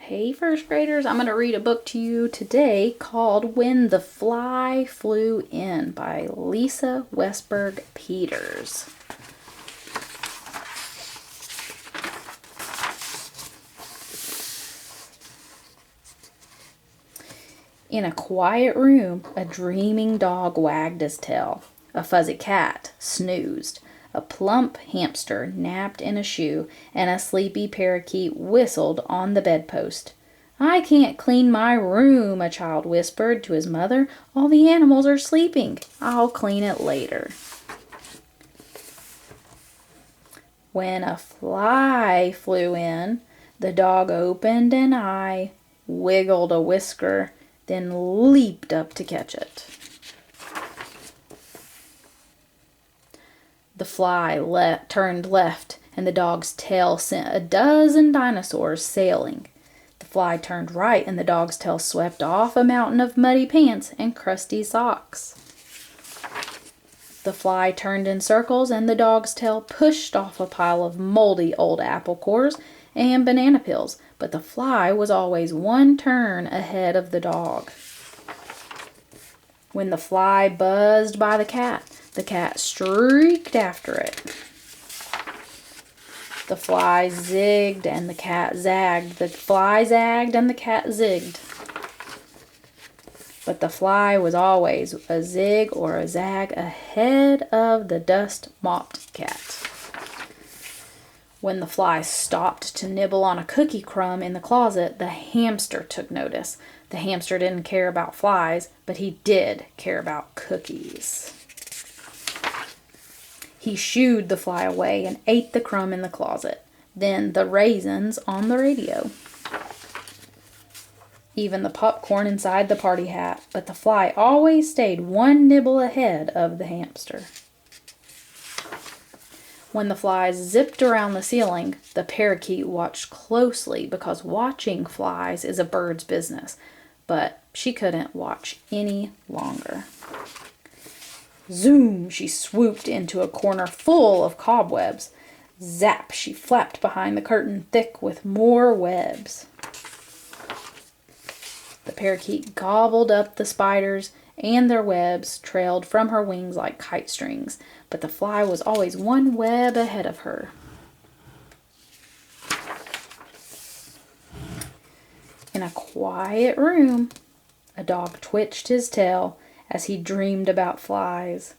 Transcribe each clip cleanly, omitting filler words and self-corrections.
Hey first graders, I'm going to read a book to you today called When the Fly Flew In by Lisa Westberg Peters. In a quiet room, a dreaming dog wagged his tail. A fuzzy cat snoozed. A plump hamster napped in a shoe, and a sleepy parakeet whistled on the bedpost. "I can't clean my room," a child whispered to his mother. "All the animals are sleeping. I'll clean it later." When a fly flew in, the dog opened an eye, wiggled a whisker, then leaped up to catch it. The fly turned left, and the dog's tail sent a dozen dinosaurs sailing. The fly turned right, and the dog's tail swept off a mountain of muddy pants and crusty socks. The fly turned in circles, and the dog's tail pushed off a pile of moldy old apple cores and banana peels, but the fly was always one turn ahead of the dog. When the fly buzzed by the cat streaked after it. The fly zigged and the cat zagged. The fly zagged and the cat zigged. But the fly was always a zig or a zag ahead of the dust-mopped cat. When the fly stopped to nibble on a cookie crumb in the closet, the hamster took notice. The hamster didn't care about flies, but he did care about cookies. He shooed the fly away and ate the crumb in the closet, then the raisins on the radio, even the popcorn inside the party hat, but the fly always stayed one nibble ahead of the hamster. When the flies zipped around the ceiling, the parakeet watched closely because watching flies is a bird's business, but she couldn't watch any longer. Zoom! She swooped into a corner full of cobwebs. Zap! She flapped behind the curtain thick with more webs. The parakeet gobbled up the spiders, and their webs trailed from her wings like kite strings, but the fly was always one web ahead of her. In a quiet room, a dog twitched his tail as he dreamed about flies.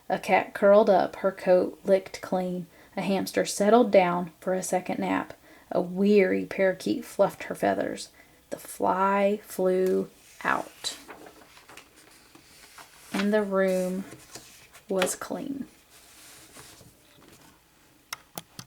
A cat curled up, her coat licked clean. A hamster settled down for a second nap. A weary parakeet fluffed her feathers. The fly flew out, and the room was clean.